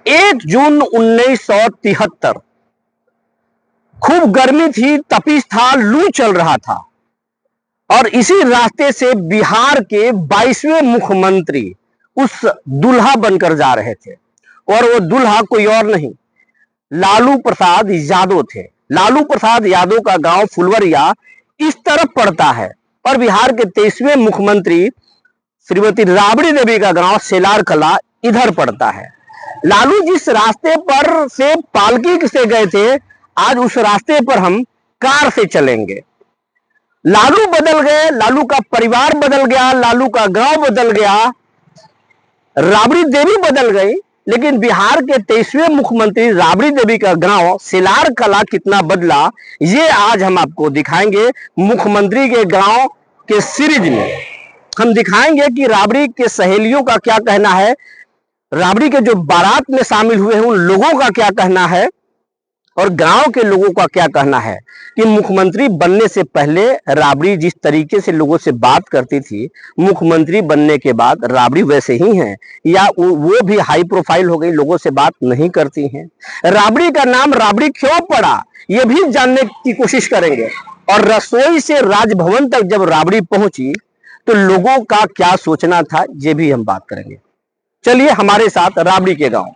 1 जून 1973 खूब गर्मी थी, तपिश था, लू चल रहा था और इसी रास्ते से बिहार के 22वें मुख्यमंत्री उस दूल्हा बनकर जा रहे थे और वो दूल्हा कोई और नहीं, लालू प्रसाद यादव थे। लालू प्रसाद यादव का गांव फुलवरिया इस तरफ पड़ता है और बिहार के 23वें मुख्यमंत्री श्रीमती राबड़ी देवी का गांव सेलार कला इधर पड़ता है। लालू जिस रास्ते पर से पालकी से गए थे, आज उस रास्ते पर हम कार से चलेंगे। लालू बदल गए, लालू का परिवार बदल गया, लालू का गांव बदल गया, राबड़ी देवी बदल गई, लेकिन बिहार के 23वें मुख्यमंत्री राबड़ी देवी का गांव सेलार कला कितना बदला, ये आज हम आपको दिखाएंगे। मुख्यमंत्री के गांव के सीरीज में हम दिखाएंगे कि राबड़ी के सहेलियों का क्या कहना है, राबड़ी के जो बारात में शामिल हुए हैं उन लोगों का क्या कहना है और गांव के लोगों का क्या कहना है कि मुख्यमंत्री बनने से पहले राबड़ी जिस तरीके से लोगों से बात करती थी, मुख्यमंत्री बनने के बाद राबड़ी वैसे ही हैं या वो भी हाई प्रोफाइल हो गई, लोगों से बात नहीं करती हैं। राबड़ी का नाम राबड़ी क्यों पड़ा, ये भी जानने की कोशिश करेंगे। और रसोई से राजभवन तक जब राबड़ी पहुंची तो लोगों का क्या सोचना था, ये भी हम बात करेंगे। चलिए हमारे साथ राबड़ी के गांव।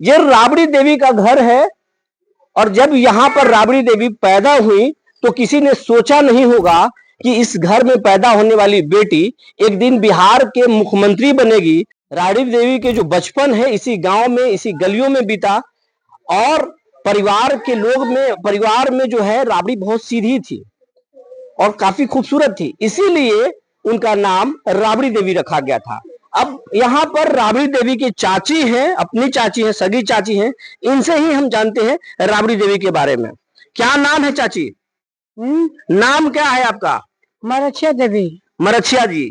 ये राबड़ी देवी का घर है और जब यहां पर राबड़ी देवी पैदा हुई तो किसी ने सोचा नहीं होगा कि इस घर में पैदा होने वाली बेटी एक दिन बिहार के मुख्यमंत्री बनेगी। राबड़ी देवी के जो बचपन है इसी गांव में, इसी गलियों में बीता और परिवार में जो है राबड़ी बहुत सीधी थी और काफी खूबसूरत थी, इसीलिए उनका नाम राबड़ी देवी रखा गया था। अब यहाँ पर राबड़ी देवी की चाची हैं, अपनी चाची हैं, सगी चाची हैं, इनसे ही हम जानते हैं राबड़ी देवी के बारे में। क्या नाम है चाची? नाम क्या है आपका? मरछिया देवी। मरछिया जी,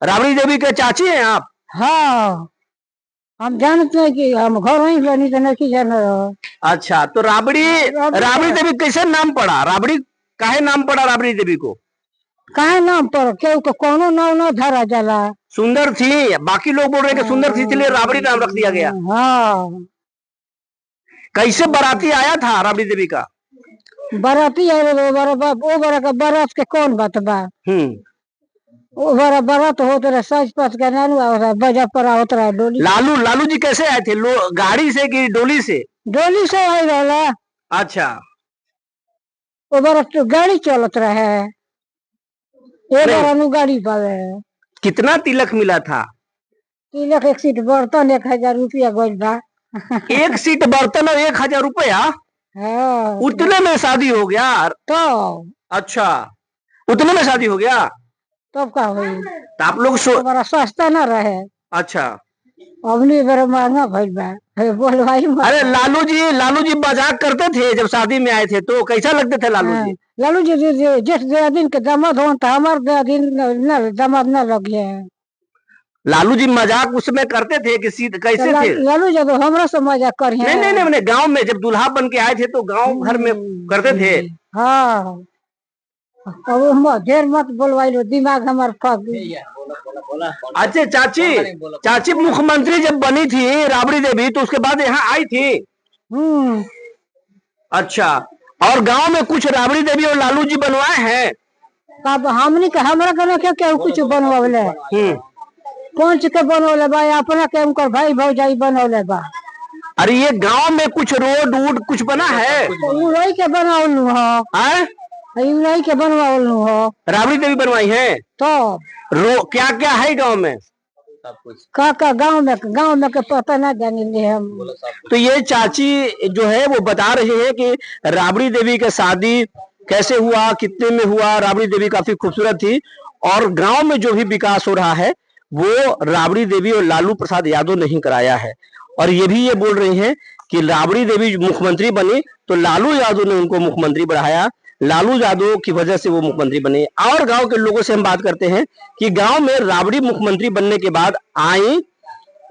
राबड़ी देवी के चाची हैं आप? हाँ, हम जानते हैं कि हम घर वहीं बनी तो नहीं जान रहा। अच्छा, तो राबड़ी देवी कैसे नाम पड़ा? राबड़ी काहे नाम पड़ा राबड़ी देवी को? काहे नाम पर क्यों को कोनो नाम ना धरा जाला। सुंदर थी, बाकी लोग बोल रहे हैं कि सुंदर थी इसलिए राबड़ी नाम रख दिया गया। हाँ। कैसे बाराती आया था राबड़ी देवी का? बाराती आया वो बड़ा का बारात के कौन बात बा? वो बड़ा बारात होते रहे, सच पच के नानू आवता बजा पर आवत रहा डोली। लालू जी कैसे आए थे? गाड़ी से कि डोली से? डोली से आई रहला। अच्छा, वो बड़ा तो गाड़ी चलत रहे, एक बार गाड़ी पावे। कितना तिलक मिला था? तिलक एक सीट बर्तन 1000 रुपया गई बा। एक सीट बर्तन और 1000 रुपया? हाँ। उतने में शादी हो गया? तो अच्छा, उतने में शादी हो गया? तब का हुई? तो आप लोग बड़ा सस्ता ना रहे। अच्छा, अबनी बड़ा महंगा भइल बा। बोल भाई अरे लालू जी मजाक करते थे जब शादी में आए थे, तो कैसा लगते थे लालू जी? लालू जी जिस दिन के दामाद हो तो हमारे दिन दामाद न लगे। लालू जी मजाक उसमें करते थे कि कैसे थे? लालू जी तो हमरा से मजाक करिए। नहीं, गांव में जब दूल्हा बन के आए थे तो गांव घर में करते थे। हाँ, अब ढेर मत बोलवाइलो, दिमाग हमार फक गया। अच्छा चाची मुख्यमंत्री जब बनी थी राबड़ी देवी तो उसके बाद यहाँ आई थी? अच्छा, और गांव में कुछ राबड़ी देवी और लालू जी बनवाए हैं? तब हमने के हमरा के क्या कुछ बनवाले? पंच के बनवले बा, अपना के उनकर भाई भौजाई बनवले बा। अरे ये गांव में कुछ रोड वोड कुछ बना है? उड़ई के बनवलू हो, उड़ई के बनवलू हो। राबड़ी देवी बनवाई है? तो क्या क्या है गांव में? का गांव में के पता ना जाने हम। तो ये चाची जो है वो बता रहे हैं कि राबड़ी देवी का शादी कैसे हुआ, कितने में हुआ। राबड़ी देवी काफी खूबसूरत थी और गांव में जो भी विकास हो रहा है वो राबड़ी देवी और लालू प्रसाद यादव नहीं कराया है। और ये भी ये बोल रही हैं कि राबड़ी देवी मुख्यमंत्री बनी तो लालू यादव ने उनको मुख्यमंत्री बढ़ाया, लालू यादव की वजह से वो मुख्यमंत्री बने। और गांव के लोगों से हम बात करते हैं कि गांव में राबड़ी मुख्यमंत्री बनने के बाद आई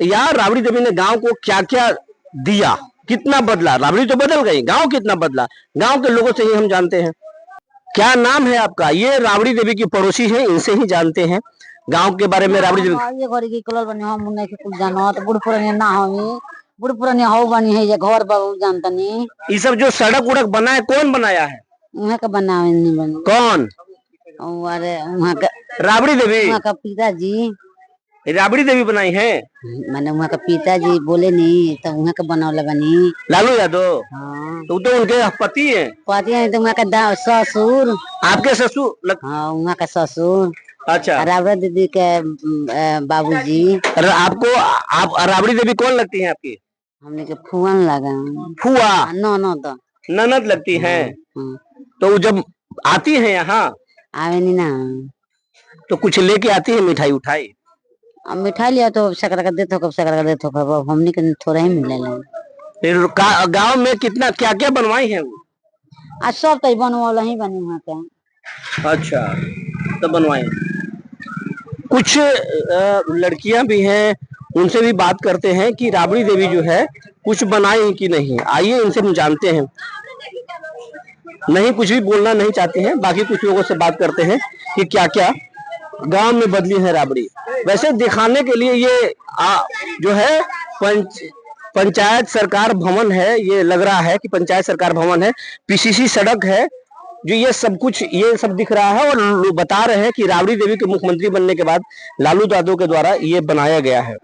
या राबड़ी देवी ने गांव को क्या क्या दिया, कितना बदला। राबड़ी तो बदल गई, गांव कितना बदला, गांव के लोगों से ही हम जानते हैं। क्या नाम है आपका? ये राबड़ी देवी की पड़ोसी हैं, इनसे ही जानते हैं गांव के बारे में। राबड़ी देवी ये घर की कलर बनी हम मुन्ने के कुल जानो तो बुढ़ पुरानी ना हमी, बुढ़ पुरानी हो बनी है ये घर बाबू जानतनी। ये सब जो सड़क उड़क बना है कौन बनाया है? वहाँ का बनावे नहीं बनी। कौन? अरे वहाँ का राबड़ी देवी, वहाँ का पिताजी। राबड़ी देवी बनाई है? मैंने वहाँ का पिताजी बोले नहीं तो वहाँ का बनौला बनी लालू यादव। हाँ तो उनके पति है? पति है तो वहाँ का ससुर। आपके ससुर? हाँ वहाँ का ससुर। अच्छा। राबड़ी दीदी के बाबूजी। आपको आप राबड़ी देवी कौन लगती है आपकी? हमने के फुआन लगा। फुआ? ननद। ननद लगती है। तो जब आती है यहाँ आवे नहीं ना तो कुछ लेके आती है, मिठाई उठाई? अब मिठाई लिया तो शकरा का देते हो, कब शकरा का देते हो, अब हमने के थोड़ा ही मिले। फिर गांव में कितना क्या क्या बनवाई है वो? आज सब तो बनवाला ही बनी वहाँ के। अच्छा, तो बनवाए। कुछ लड़कियां भी हैं, उनसे भी बात करते हैं कि राबड़ी देवी जो है कुछ बनाई कि नहीं। आइए इनसे हम जानते हैं। नहीं, कुछ भी बोलना नहीं चाहते हैं। बाकी कुछ लोगों से बात करते हैं कि क्या क्या गांव में बदली है राबड़ी। वैसे दिखाने के लिए ये जो है पंचायत सरकार भवन है। ये लग रहा है कि पंचायत सरकार भवन है। पीसीसी सड़क है जो ये सब कुछ ये सब दिख रहा है। और लोग बता रहे हैं कि राबड़ी देवी के मुख्यमंत्री बनने के बाद लालू यादव के द्वारा ये बनाया गया है।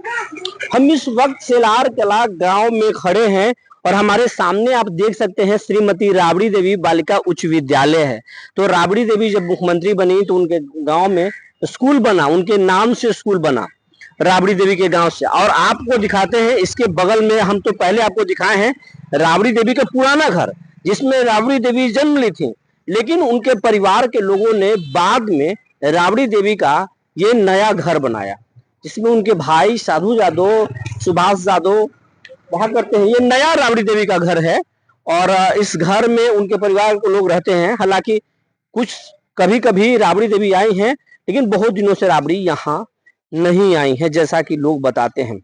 हम इस वक्त सेलार कला गांव में खड़े हैं और हमारे सामने आप देख सकते हैं श्रीमती राबड़ी देवी बालिका उच्च विद्यालय है। तो राबड़ी देवी जब मुख्यमंत्री बनी तो उनके गांव में स्कूल बना, उनके नाम से स्कूल बना राबड़ी देवी के गांव से। और आपको दिखाते हैं इसके बगल में, हम तो पहले आपको दिखाए हैं राबड़ी देवी का पुराना घर जिसमें राबड़ी देवी जन्म ली थी। लेकिन उनके परिवार के लोगों ने बाद में राबड़ी देवी का ये नया घर बनाया जिसमें उनके भाई साधु यादव, सुभाष यादव वहां करते हैं। ये नया राबड़ी देवी का घर है और इस घर में उनके परिवार के लोग रहते हैं। हालांकि कुछ कभी कभी राबड़ी देवी आई हैं, लेकिन बहुत दिनों से राबड़ी यहाँ नहीं आई है जैसा कि लोग बताते हैं।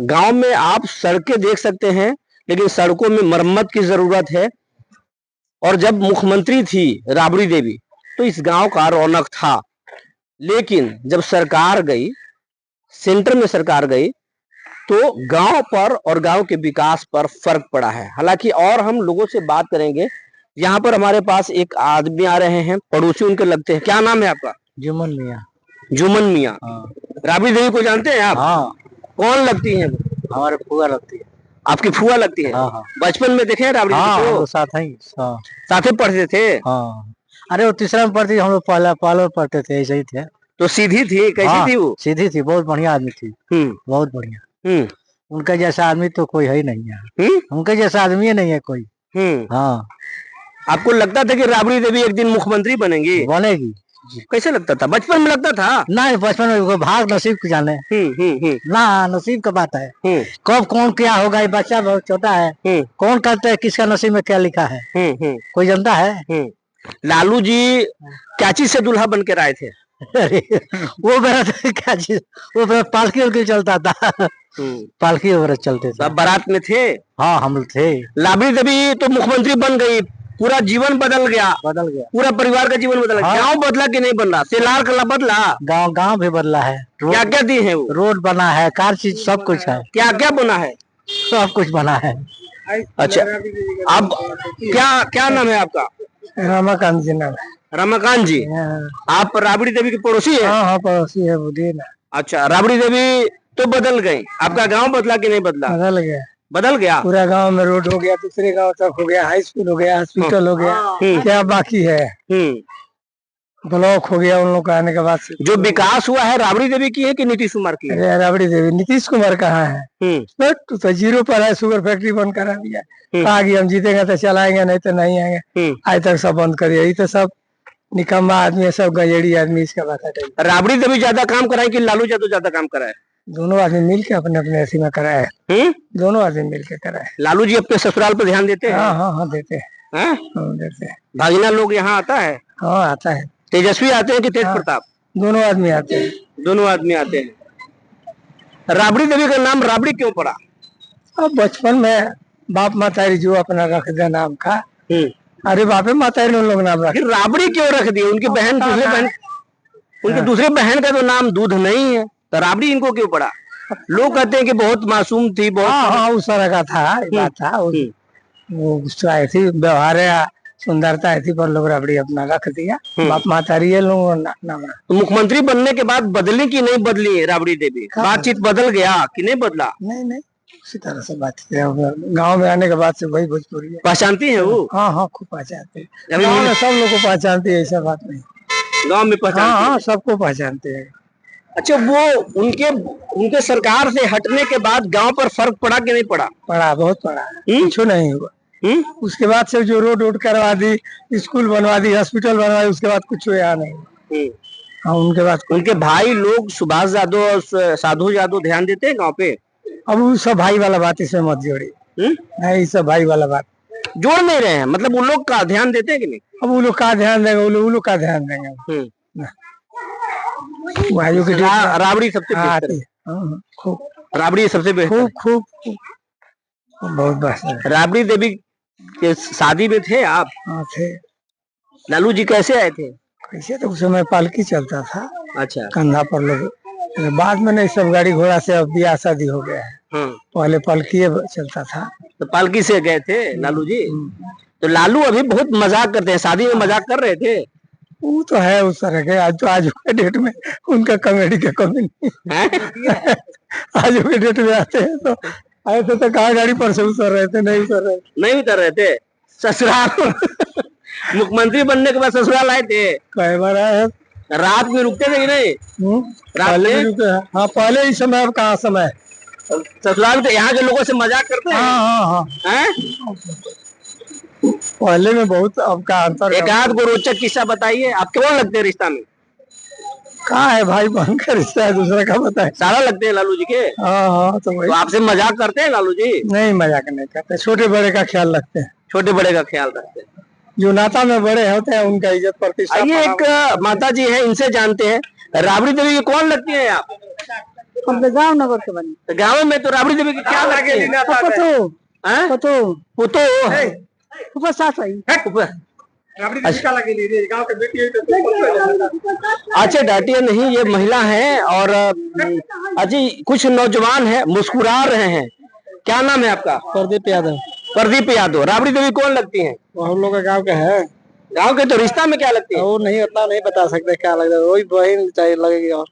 गांव में आप सड़कें देख सकते हैं, लेकिन सड़कों में मरम्मत की जरूरत है। और जब मुख्यमंत्री थी राबड़ी देवी तो इस गांव का रौनक था। लेकिन जब सरकार गई, सेंटर में सरकार गई, तो गांव पर और गांव के विकास पर फर्क पड़ा है। हालांकि और हम लोगों से बात करेंगे। यहाँ पर हमारे पास एक आदमी आ रहे हैं, पड़ोसी उनके लगते हैं। क्या नाम है आपका? जुमन मियाँ। जुमन मियाँ। राबड़ी देवी को जानते हैं आप? हाँ। कौन लगती है? हमारे फुआ लगती है। आपकी फुआ लगती है? हाँ। बचपन में देखे हैं राबड़ी देवी को? साथ ही साथ ही पढ़ते थे? हाँ। अरे वो तीसरा में पढ़ती, हम लोग पहले पढ़ते थे, ऐसे ही थे। तो सीधी थी? कैसी थी वो? सीधी थी, बहुत बढ़िया आदमी थी। बहुत बढ़िया। उनका जैसा आदमी तो कोई है ही नहीं है। उनके जैसा आदमी नहीं है कोई। हाँ। आपको लगता था कि राबड़ी देवी एक दिन मुख्यमंत्री बनेगी? बनेगी। कैसे लगता था? बचपन में लगता था? नहीं, बचपन में भाग नसीब को जाने। ना, नसीब का बात है। कब कौन क्या होगा, ये बच्चा बहुत छोटा है। कौन कहता है किसका नसीब में क्या लिखा है? कोई जानता है? लालू जी क्या चीज से दूल्हा बन के आए थे? वो मेरा क्या चीज, वो मेरा पालकी उलकी चलता था। पालकी वगैरह चलते थे। बारात में थे? हाँ, हम थे। राबड़ी देवी तो मुख्यमंत्री बन गई, पूरा जीवन बदल गया। पूरा परिवार का जीवन बदल गया। हाँ। गाँव बदला कि नहीं बदला? सेलार कला बदला? गाँव भी बदला है। क्या क्या दी है वो? रोड बना है, कार चीज सब कुछ है। क्या क्या बना है? सब कुछ बना है। अच्छा, अब क्या नाम है आपका? रमाकांत जी नाम है। रमाकांत जी, आप राबड़ी देवी की पड़ोसी है? हाँ, पड़ोसी है बुद्धि। अच्छा, राबड़ी देवी तो बदल गई, आपका गांव बदला कि नहीं बदला? बदल गया। बदल गया? पूरा गांव में रोड हो गया, दूसरे गांव तक हो गया, हाई स्कूल हो गया, हॉस्पिटल हो गया। क्या बाकी है? ब्लॉक हो गया उन लोग आने के बाद से। जो विकास हुआ है राबड़ी देवी की है कि नीतीश कुमार की है? राबड़ी देवी। नीतीश कुमार कहाँ है? तो जीरो पर है। शुगर फैक्ट्री बंद करा दिया। कहा कि हम जीतेंगे तो चलाएंगे, नहीं तो नहीं आएंगे। आज तक सब बंद करिए। ये तो सब निकम्मा आदमी है, सब गजेड़ी आदमी। इसका बात है। राबड़ी देवी ज्यादा काम कराए कि लालू यादव ज्यादा काम कराए? दोनों आदमी मिल के अपने अपने सीमा कराए। दोनों आदमी मिल के कराए। लालू जी अपने ससुराल पर ध्यान देते हैं? हाँ, देते हैं। हैं? उधर से भागीना लोग यहाँ आता है? हाँ आता है। तेजस्वी आते हैं कि तेज प्रताप? दोनों आदमी आते हैं। दोनों आदमी आते हैं। राबड़ी देवी का नाम राबड़ी क्यों पड़ा? अब बचपन में बाप मातारी जो अपना रख दिया नाम का। अरे बापे मातारी उन लोग नाम रख। राबड़ी क्यों रख दी? उनकी बहन दूसरे बहन, उनके दूसरे बहन का तो नाम दूध नहीं है, तो राबड़ी इनको क्यों पड़ा? लोग कहते हैं कि बहुत मासूम थी, बहुत हाँ उस तरह का था, बात था। वो गुस्सा आई थी, व्यवहार या सुंदरता आई थी, पर लोग राबड़ी अपना रख दिया। बाप मातारी ये लोग नाम। तो मुख्यमंत्री बनने के बाद बदली कि नहीं बदली राबड़ी देवी? बातचीत बदल गया कि नहीं बदला? नहीं उसी तरह से बात किया। गाँव में आने के बाद से वही भोजपुरी है। पहचानती है वो? हाँ खूब पहचानते हैं। गाँव में सब लोग को पहचानते है, ऐसा बात नहीं। गाँव में पहचानते? हाँ सबको पहचानते हैं। अच्छा, वो उनके सरकार से हटने के बाद गांव पर फर्क पड़ा कि नहीं पड़ा? पड़ा, बहुत पड़ा। कुछ नहीं हुआ। उसके बाद से जो रोड करवा दी, स्कूल बनवा दी, हॉस्पिटल बनवा दी, उसके बाद कुछ हुआ नहीं। हाँ उनके बाद उनके भाई लोग सुभाष यादव और साधु यादव ध्यान देते हैं गांव पे? अब वो सब भाई वाला बात इसमें मत जोड़ी। नहीं, सब भाई वाला बात जोड़ नहीं रहे हैं, मतलब उन लोग का ध्यान देते हैं कि नहीं? अब वो लोग का ध्यान देंगे, वो लोग का ध्यान देंगे। भाइयों की राबड़ी सबसे बेहतर है। खूब राबड़ी सबसे बेहतर। खूब बहुत बस। राबड़ी देवी के शादी में थे आप? हाँ थे। लालू जी कैसे आए थे? कैसे, तो उस समय पालकी चलता था। अच्छा, कंधा पर लोग। बाद में नहीं, सब गाड़ी घोड़ा से अब ब्याह शादी हो गया है। पहले पालकी चलता था। तो पालकी से गए थे लालू जी? तो लालू अभी बहुत मजाक करते हैं, शादी में मजाक कर रहे थे? वो तो है उस तरह के। आज के डेट में उनका कॉमेडी का कमी नहीं है। आज के डेट में आते हैं तो ऐसे तो कहा गाड़ी पर से उतर रहे थे, नहीं उतर रहे थे। ससुराल मुख्यमंत्री बनने के बाद ससुराल आए थे? कई बार आए हैं। रात में रुकते थे कि नहीं? पहले भी रुके हैं। हाँ पहले ही समय, अब कहाँ समय। ससुराल के यहाँ के लोगों से मजाक करते हैं? हाँ पहले में बहुत, अब का अंतर। एक आध को रोचक किस्सा बताइए। आप कौन लगते हैं रिश्ता में? कहाँ है भाई बहन का रिश्ता है, दूसरा का बताए। सारा लगते हैं लालू जी के? हाँ तो आपसे मजाक करते हैं लालू जी? नहीं, मजाक नहीं करते, छोटे बड़े का ख्याल रखते हैं। छोटे बड़े का ख्याल रखते हैं। जो नाता में बड़े होते हैं उनका इज्जत प्रतिष्ठा। ये एक माता जी है, इनसे जानते हैं राबड़ी देवी की कौन लगती है आप? हम तो गाँव नगर के बने। गाँव में तो राबड़ी देवी की क्या लगती है? अच्छा डांटिए नहीं, ये महिला है। और अजी कुछ नौजवान है मुस्कुरा रहे हैं। क्या नाम है आपका? प्रदीप यादव। प्रदीप यादव। राबड़ी देवी कौन लगती है? हम लोग का गाँव के है। गाँव के तो रिश्ता में क्या लगती है? वो नहीं, उतना नहीं बता सकते क्या लगता है, वही बहन चाहिए लगेगी। और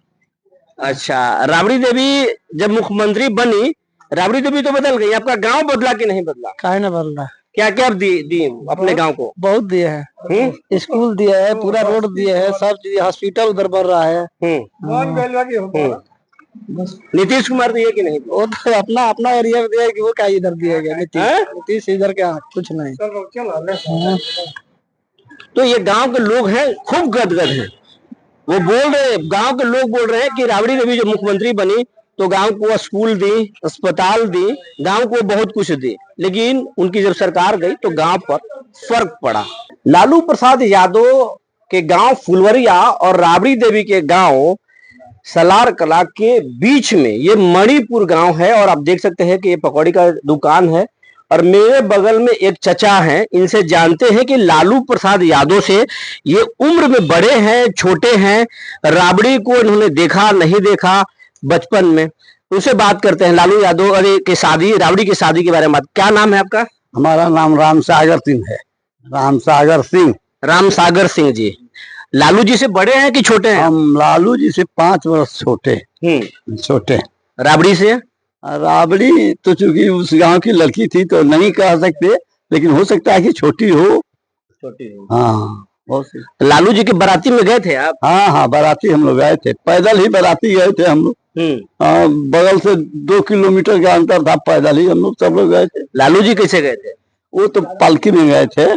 अच्छा, राबड़ी देवी जब मुख्यमंत्री बनी, राबड़ी देवी तो बदल गई, आपका गांव बदला कि नहीं बदला? काहे ना बदला। क्या क्या दी अपने गांव को? बहुत दिए है। स्कूल दिया है, पूरा रोड दिया है, सब चीज, हॉस्पिटल उधर बन रहा है। नीतीश कुमार दिए कि नहीं? वो तो अपना एरिया में दिया है कि वो क्या इधर दिया गया। नीतीश इधर क्या कुछ नहीं। तो ये गांव के लोग हैं खूब गदगद हैं। वो बोल रहे, गांव के लोग बोल रहे हैं कि राबड़ी देवी जब मुख्यमंत्री बनी तो गांव को स्कूल दी, अस्पताल दी, गांव को बहुत कुछ दी, लेकिन उनकी जब सरकार गई तो गांव पर फर्क पड़ा। लालू प्रसाद यादव के गांव फुलवरिया और राबड़ी देवी के गांव सलार कला के बीच में ये मणिपुर गांव है। और आप देख सकते हैं कि ये पकौड़ी का दुकान है। और मेरे बगल में एक चचा हैं, इनसे जानते हैं कि लालू प्रसाद यादव से ये उम्र में बड़े हैं, छोटे हैं, राबड़ी को इन्होंने देखा नहीं देखा बचपन में, उनसे बात करते हैं। लालू यादव के शादी, राबड़ी की शादी के बारे में। क्या नाम है आपका? हमारा नाम राम सागर सिंह है। राम सागर सिंह जी। लालू जी से बड़े हैं कि छोटे हैं? हम लालू जी से 5 वर्ष छोटे। छोटे। राबड़ी से? राबड़ी तो चूंकि उस गांव की लड़की थी तो नहीं कह सकते, लेकिन हो सकता है कि छोटी हो। हाँ बहुत। लालू जी के बाराती में गए थे आप? हाँ बाराती हम लोग गए थे, पैदल ही बाराती गए थे हम लोग। बगल से 2 किलोमीटर का अंतर था, पैदल ही हम लोग सब लोग गए थे। लालू जी कैसे गए थे? वो तो पालकी में गए थे।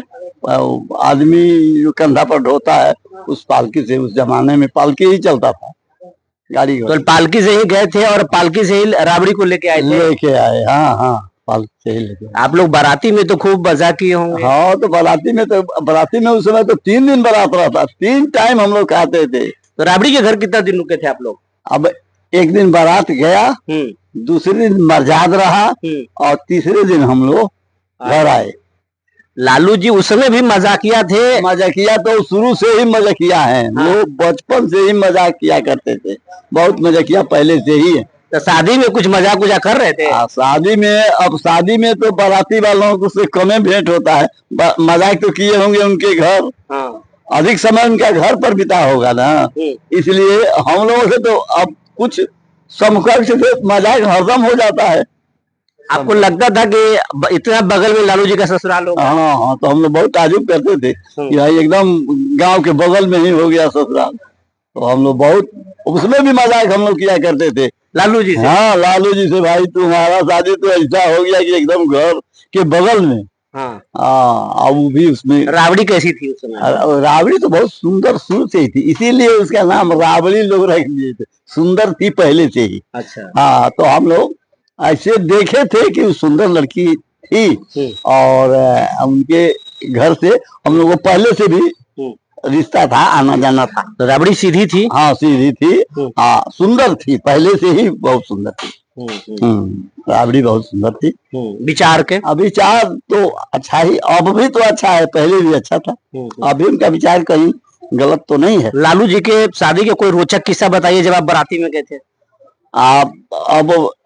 आदमी जो कंधा पर ढोता है, उस पालकी से, उस जमाने में पालकी ही चलता था, गाड़ी। तो पालकी से ही गए थे और पालकी से ही राबड़ी को लेके आए थे? लेके आए। हाँ पाल से ही लगे। आप लोग बाराती में तो खूब मजा किए होंगे। हाँ, तो बाराती में उस समय तो 3 दिन बारात रहा था, 3 टाइम हम लोग खाते थे। तो राबड़ी के घर कितना दिन रुके थे आप लोग? अब एक दिन बारात गया, दूसरे दिन मरजाद रहा, और तीसरे दिन हम लोग घर आए। लालू जी उस समय भी मजाकिया थे? मजाकिया तो शुरू से ही मजाकिया है। हाँ। वो बचपन से ही मजाक किया करते थे, बहुत मजाकिया पहले से ही है। तो शादी में कुछ मजाक उजाक कर रहे थे? शादी में तो बाराती वालों से कमे भेंट होता है। मजाक तो किए होंगे उनके घर। हाँ। अधिक समय उनका घर पर बिता होगा ना, इसलिए हम लोगों से तो अब कुछ समकक्ष से मजाक हरदम हो जाता है। आपको लगता था कि इतना बगल में लालू जी का ससुराल होगा? हाँ, तो हम लोग बहुत ताजुब करते थे कि भाई एकदम गांव के बगल में ही हो गया ससुराल। तो हम लोग बहुत उसमें भी मजाक हम लोग किया करते थे लालू जी से। हाँ, लालू जी से, भाई तुम्हारा शादी तो ऐसा हो गया कि एकदम घर के बगल में। हाँ, वो भी उसमें। राबड़ी कैसी थी उस समय? राबड़ी तो बहुत सुंदर शुरू से ही थी, इसीलिए उसका नाम राबड़ी लोग रख दिए थे। सुंदर थी पहले से ही। अच्छा। हाँ, तो हम लोग ऐसे देखे थे कि सुंदर लड़की थी, और उनके घर से हम लोग को पहले से भी रिश्ता था, आना जाना था। तो राबड़ी सीधी थी? हाँ, सीधी थी। हाँ, सुंदर थी, पहले से ही बहुत सुंदर थी। राबड़ी बहुत सुंदर थी। विचार के? विचार तो अच्छा ही, अब भी तो अच्छा है, पहले भी अच्छा था। अभी उनका विचार कहीं गलत तो नहीं है। लालू जी के शादी के कोई रोचक किस्सा बताइए जब आप बाराती में गए थे। आप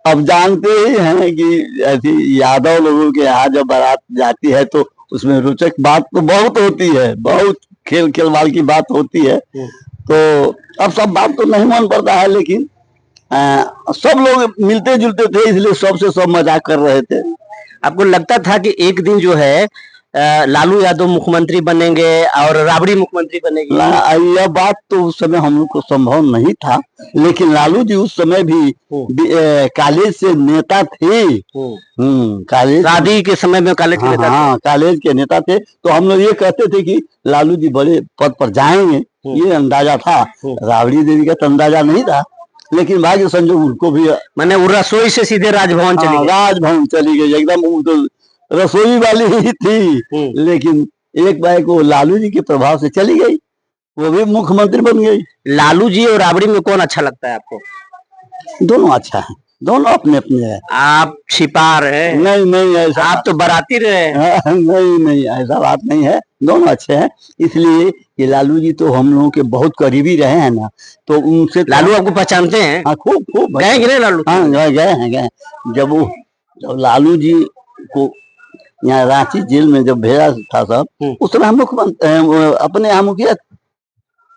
अब जानते ही हैं कि ऐसी यादव लोगों के यहाँ जब बारात जाती है तो उसमें रोचक बात तो बहुत होती है, बहुत खेल खिलवाड़ की बात होती है। तो अब सब बात तो नहीं मन पड़ता है, लेकिन सब लोग मिलते जुलते थे, इसलिए सबसे सब मजाक कर रहे थे। आपको लगता था कि एक दिन जो है लालू यादव मुख्यमंत्री बनेंगे और राबड़ी मुख्यमंत्री बनेगी? यह बात तो उस समय हम लोग को संभव नहीं था, लेकिन लालू जी उस समय भी कॉलेज से नेता थे। कॉलेज शादी के समय में कॉलेज के नेता थे। हाँ, कॉलेज के नेता थे। तो हम लोग ये कहते थे कि लालू जी बड़े पद पर जाएंगे, ये अंदाजा था। राबड़ी देवी का तो अंदाजा नहीं था, लेकिन भाग्य संजोग उनको भी, मैंने वो रसोई से सीधे राजभवन चली गई। राजभवन चली गई एकदम। वो तो रसोई वाली ही थी, लेकिन एक बार को लालू जी के प्रभाव से चली गई, वो भी मुख्यमंत्री बन गई। लालू जी और राबड़ी में कौन अच्छा लगता है आपको? दोनों अच्छा है, दोनों अपने अपने हैं। आप छिपा रहे? नहीं, ऐसा आप तो बाराती रहे। नहीं, ऐसा बात नहीं है, दोनों अच्छे हैं। इसलिए कि लालू जी तो हम लोगों के बहुत करीबी रहे हैं ना, तो उनसे लालू आपको पहचानते हैं? हाँ, खूब गए कि नहीं लालू? हाँ, गए हैं। जब लालू जी को यहाँ रांची जेल में जब भेजा था सब, उस समय हम लोग अपने यहाँ मुखिया।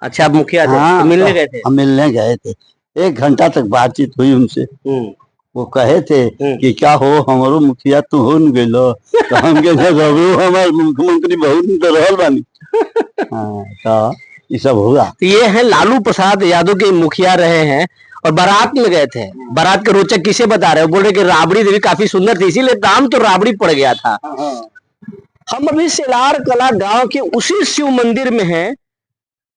अच्छा, आप मुखिया थे? हाँ, तो मिलने गए थे? हम मिलने गए थे, 1 घंटा तक बातचीत हुई उनसे। वो कहे थे कि क्या हो हमारो मुखिया तू हो न गइलो, तो हम हमारे मुख्यमंत्री बहुत तो रहल बानी। हाँ, तो ये सब हुआ। तो ये है लालू प्रसाद यादव के मुखिया रहे हैं और बारात में गए थे। बारात के रोचक किसे बता रहे हो? बोल रहे कि राबड़ी देवी काफी सुंदर थी, इसीलिए नाम तो राबड़ी पड़ गया था। हम अभी सेलार कला गांव के उसी शिव मंदिर में हैं,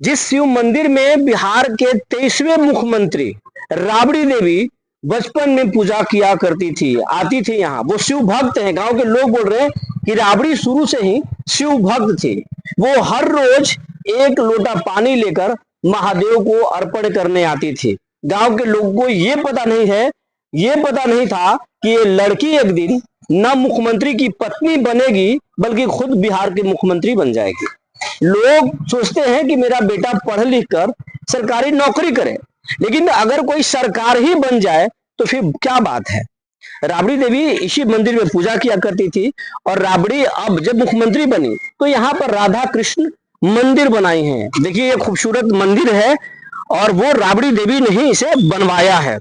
जिस शिव मंदिर में बिहार के 23वें मुख्यमंत्री राबड़ी देवी बचपन में पूजा किया करती थी, आती थी यहाँ। वो शिव भक्त हैं। गांव के लोग बोल रहे हैं कि राबड़ी शुरू से ही शिव भक्त थी। वो हर रोज 1 लोटा पानी लेकर महादेव को अर्पण करने आती थी। गांव के लोगों को ये पता नहीं था कि ये लड़की एक दिन न मुख्यमंत्री की पत्नी बनेगी, बल्कि खुद बिहार के मुख्यमंत्री बन जाएगी। लोग सोचते हैं कि मेरा बेटा पढ़ लिख कर सरकारी नौकरी करे, लेकिन अगर कोई सरकार ही बन जाए तो फिर क्या बात है। राबड़ी देवी इसी मंदिर में पूजा किया करती थी, और राबड़ी अब जब मुख्यमंत्री बनी तो यहाँ पर राधा कृष्ण मंदिर बनाई हैं। देखिए, ये खूबसूरत मंदिर है और वो राबड़ी देवी ने ही इसे बनवाया है।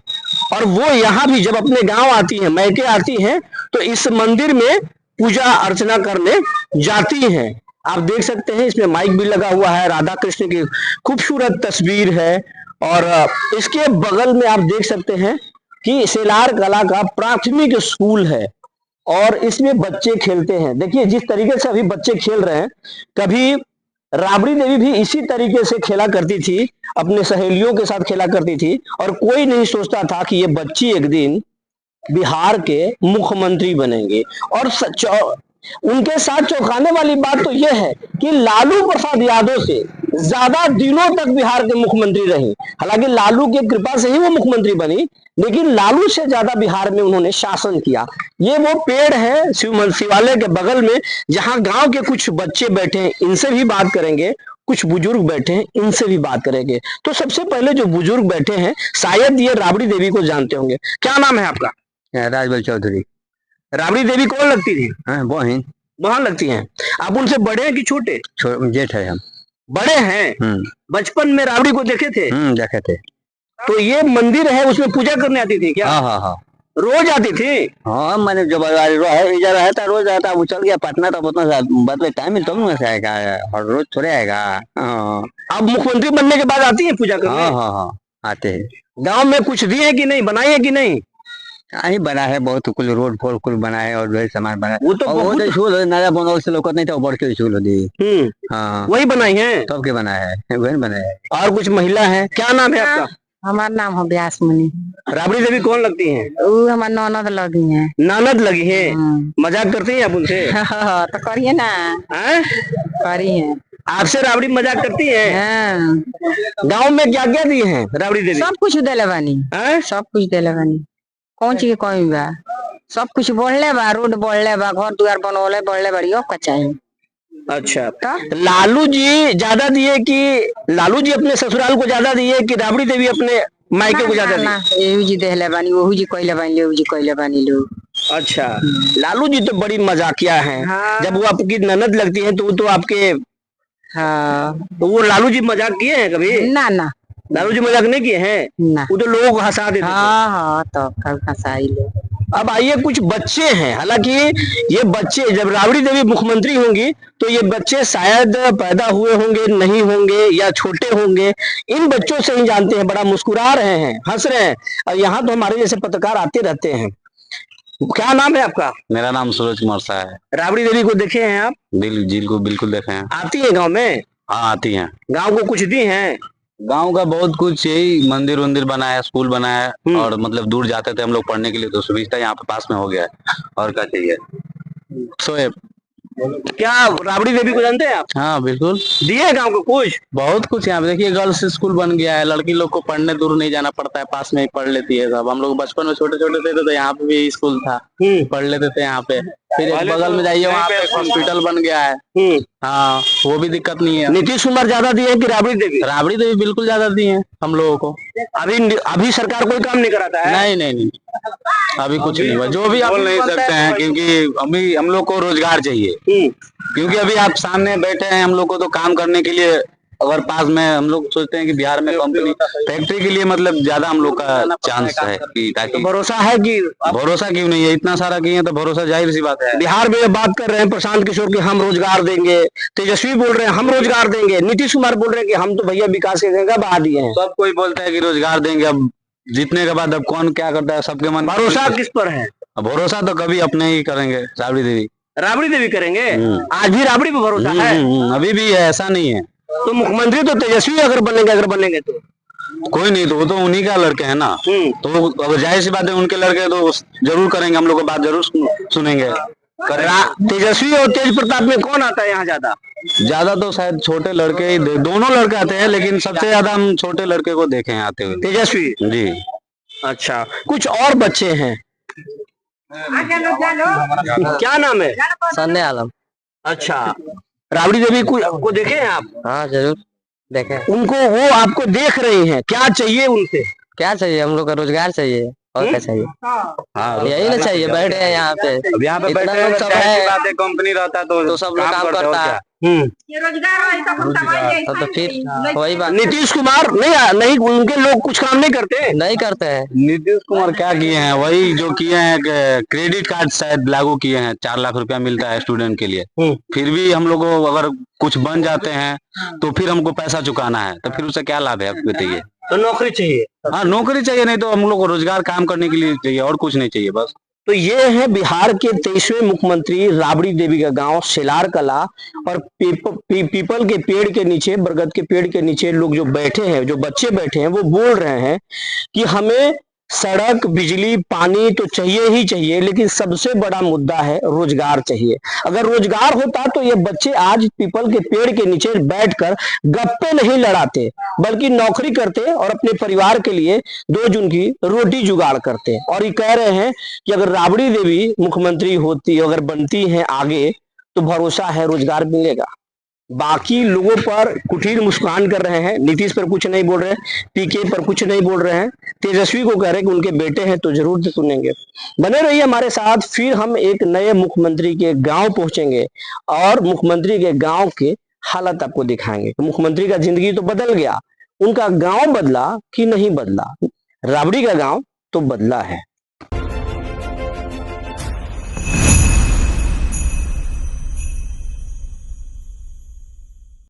और वो यहाँ भी जब अपने गांव आती हैं, मैके आती हैं, तो इस मंदिर में पूजा अर्चना करने जाती हैं। आप देख सकते हैं इसमें माइक भी लगा हुआ है, राधा कृष्ण की खूबसूरत तस्वीर है। और इसके बगल में आप देख सकते हैं कि सेलार कला का प्राथमिक स्कूल है और इसमें बच्चे खेलते हैं। देखिए जिस तरीके से अभी बच्चे खेल रहे हैं, कभी राबड़ी देवी भी इसी तरीके से खेला करती थी, अपने सहेलियों के साथ खेला करती थी, और कोई नहीं सोचता था कि ये बच्ची एक दिन बिहार के मुख्यमंत्री बनेंगे। और उनके साथ चौंकाने वाली बात तो यह है कि लालू प्रसाद यादव से ज्यादा दिनों तक बिहार के मुख्यमंत्री रही। हालांकि लालू की कृपा से ही वो मुख्यमंत्री बनी, लेकिन लालू से ज्यादा बिहार में उन्होंने शासन किया। ये वो पेड़ है शिवालय के बगल में, जहां गांव के कुछ बच्चे बैठे हैं, इनसे भी बात करेंगे। कुछ बुजुर्ग बैठे हैं, इनसे भी बात करेंगे। तो सबसे पहले जो बुजुर्ग बैठे हैं, शायद ये राबड़ी देवी को जानते होंगे। क्या नाम है आपका? राजबल चौधरी। राबड़ी देवी कौन लगती थी? वो हैं, वहां लगती हैं। आप उनसे बड़े हैं कि छोटे? जेठ है हम। बड़े हैं। बचपन में राबड़ी को देखे थे? देखे थे। तो ये मंदिर है, उसमें पूजा करने आती थी क्या? हाँ। रोज आती थी? हाँ, मैंने जब इधर रहता रोज आता, वो चल गया पटना, तब उतना बदले टाइम मिलता तो आएगा, और रोज थोड़े आएगा। अब मुख्यमंत्री बनने के बाद आती है पूजा करने? हाँ, आते हैं। गांव में कुछ दिए कि नहीं, बनाई है कि नहीं? ही बना है बहुत, कुल रोड फोड़ कुल बना है, और जो सामान बना है वो तो बहुत स्कूल नया बनोल से लोग नहीं था, बढ़ के स्कूल दी। हाँ, वही बनाई है, सबके बना है, वही बना है। और कुछ महिला है। क्या नाम है आपका? हमारा नाम है व्यास मुनि। राबड़ी देवी कौन लगती हैं? वो हमारे ननद लगी हैं। ननद लगी है? मजाक करती हैं आप उनसे? तो करिए ना। करिए। आपसे राबड़ी मजाक करती है? गांव में क्या क्या दिए हैं राबड़ी देवी? सब कुछ देले बानी। सब कुछ देले बानी। कौन चीज कमी बा? सब कुछ बोलले बा, रोड बोलले बा, घर द्वार बनोले बोलले बड़ी का चाहिए। अच्छा, लालू जी ज्यादा दिए कि लालू जी अपने ससुराल को ज्यादा दिए कि राबड़ी देवी अपने मायके को ज्यादा दिए? एहू जी देले बानी, ओहू जी कइले बानी, लेहू जी कइले बानी लोग। अच्छा, लालू जी तो बड़ी मजाकिया हैं। जब वो आपकी ननद लगती हैं तो वो तो आपके तो वो लालू जी मजाक किए हैं कभी? ना, लालू जी मजाक नहीं किए हैं। वो तो लोगों को हंसा देते थे। हाँ, तो हंसाई ले। अब आइए, कुछ बच्चे हैं। हालांकि ये बच्चे जब राबड़ी देवी मुख्यमंत्री होंगी तो ये बच्चे शायद पैदा हुए होंगे, नहीं होंगे, या छोटे होंगे। इन बच्चों से ही जानते हैं। बड़ा मुस्कुरा रहे हैं, हंस रहे हैं, और यहाँ तो हमारे जैसे पत्रकार आते रहते हैं। क्या नाम है आपका? मेरा नाम सूरज कुमार शाह है। राबड़ी देवी को देखे हैं आप? झील को बिल्कुल देखे हैं। आती है गाँव में? हाँ, आती है। गाँव को कुछ दी है? गांव का बहुत कुछ, यही मंदिर वंदिर बना है, स्कूल बना है, और मतलब दूर जाते थे हम लोग पढ़ने के लिए तो सुविधा यहाँ पे पास में हो गया है। और क्या चाहिए? सोएब। क्या राबड़ी देवी को जानते हैं आप? हाँ, बिल्कुल। दिए गांव को कुछ? बहुत कुछ यहाँ पे देखिए, गर्ल्स स्कूल बन गया है, लड़की लोग को पढ़ने दूर नहीं जाना पड़ता है, पास में ही पढ़ लेती है सब। हम लोग बचपन में छोटे छोटे थे तो यहाँ पे भी स्कूल था, पढ़ लेते थे यहाँ पे। फिर एक बगल में जाइए, वहाँ पे हॉस्पिटल बन गया है। हाँ, वो भी दिक्कत नहीं है। नीतीश कुमार ज्यादा दिए कि राबड़ी देवी? राबड़ी देवी बिल्कुल ज्यादा दी है हम लोगों को। अभी सरकार कोई काम नहीं कराता है? नहीं, अभी कुछ नहीं हुआ। जो भी आप बोल नहीं सकते हैं, क्योंकि अभी हम लोग को रोजगार चाहिए। क्योंकि अभी आप सामने बैठे हैं, हम लोग को तो काम करने के लिए, अगर पास में हम लोग सोचते हैं कि बिहार में कंपनी फैक्ट्री के लिए मतलब ज्यादा हम लोग का चांस है कि ताकि भरोसा है कि भरोसा क्यों नहीं है, इतना सारा किए तो भरोसा जाहिर सी बात है। बिहार में बात कर रहे हैं प्रशांत किशोर की हम रोजगार देंगे, तेजस्वी बोल रहे हैं हम रोजगार देंगे, नीतीश कुमार बोल रहे हैं कि हम तो भैया विकास के जगह बढ़ा दिए हैं। सब कोई बोलता है कि रोजगार देंगे, अब जीतने के बाद अब कौन क्या करता है, सबके मन। भरोसा किस पर है? भरोसा तो कभी अपने ही करेंगे। राबड़ी देवी करेंगे। आज भी राबड़ी पे भरोसा है? अभी भी है, ऐसा नहीं है। तो मुख्यमंत्री तो तेजस्वी अगर बनेंगे तो कोई नहीं, तो वो तो उन्हीं का लड़के हैं ना। तो अगर जाहिर सी बात है उनके लड़के तो जरूर करेंगे, हम लोग को बात जरूर सुनेंगे। तेजस्वी और तेज प्रताप में कौन आता है यहाँ ज्यादा? तो शायद छोटे लड़के ही, दोनों लड़के आते हैं, लेकिन सबसे ज्यादा हम छोटे लड़के को देखे हैं आते हुए। तेजस्वी जी। अच्छा, कुछ और बच्चे हैं। क्या नाम है? संजय आलम। अच्छा, राबड़ी देवी को देखे हैं आप? हाँ, जरूर देखे। उनको वो आपको देख रही हैं, क्या चाहिए उनसे? क्या चाहिए? हम लोग का रोजगार चाहिए और क्या चाहिए? हाँ, यही ना चाहिए। बैठे हैं यहाँ पे, यहाँ पे बैठे हैं, सब है, कंपनी रहता है तो सब लोग काम करता है। ये रोजगार तो फिर वही बात। नीतीश कुमार नहीं उनके लोग कुछ काम नहीं करते हैं। नीतीश कुमार क्या किए हैं? वही जो किए हैं, क्रेडिट कार्ड शायद लागू किए हैं, 4 लाख रुपया मिलता है स्टूडेंट के लिए। फिर भी हम लोग को अगर कुछ बन जाते हैं तो फिर हमको पैसा चुकाना है, तो फिर उससे क्या लाभ है आपको बताइए? तो नौकरी चाहिए। हाँ, नौकरी चाहिए, नहीं तो हम लोग को रोजगार काम करने के लिए चाहिए, और कुछ नहीं चाहिए बस। तो ये है बिहार के 23वें मुख्यमंत्री राबड़ी देवी का गांव शेलार कला। और पीपल के पेड़ के नीचे, बरगद के पेड़ के नीचे लोग जो बैठे हैं, जो बच्चे बैठे हैं, वो बोल रहे हैं कि हमें सड़क, बिजली, पानी तो चाहिए ही चाहिए, लेकिन सबसे बड़ा मुद्दा है रोजगार चाहिए। अगर रोजगार होता तो ये बच्चे आज पीपल के पेड़ के नीचे बैठकर गप्पे नहीं लड़ाते, बल्कि नौकरी करते और अपने परिवार के लिए 2 जून की रोटी जुगाड़ करते। और ये कह रहे हैं कि अगर राबड़ी देवी मुख्यमंत्री होती, अगर बनती है आगे, तो भरोसा है रोजगार मिलेगा। बाकी लोगों पर कुटिल मुस्कान कर रहे हैं, नीतीश पर कुछ नहीं बोल रहे हैं, पीके पर कुछ नहीं बोल रहे हैं, तेजस्वी को कह रहे हैं कि उनके बेटे हैं तो जरूर सुनेंगे। बने रहिए हमारे साथ, फिर हम एक नए मुख्यमंत्री के गांव पहुंचेंगे और मुख्यमंत्री के गांव के हालत आपको दिखाएंगे। मुख्यमंत्री का जिंदगी तो बदल गया, उनका गांव बदला कि नहीं बदला? राबड़ी का गांव तो बदला है।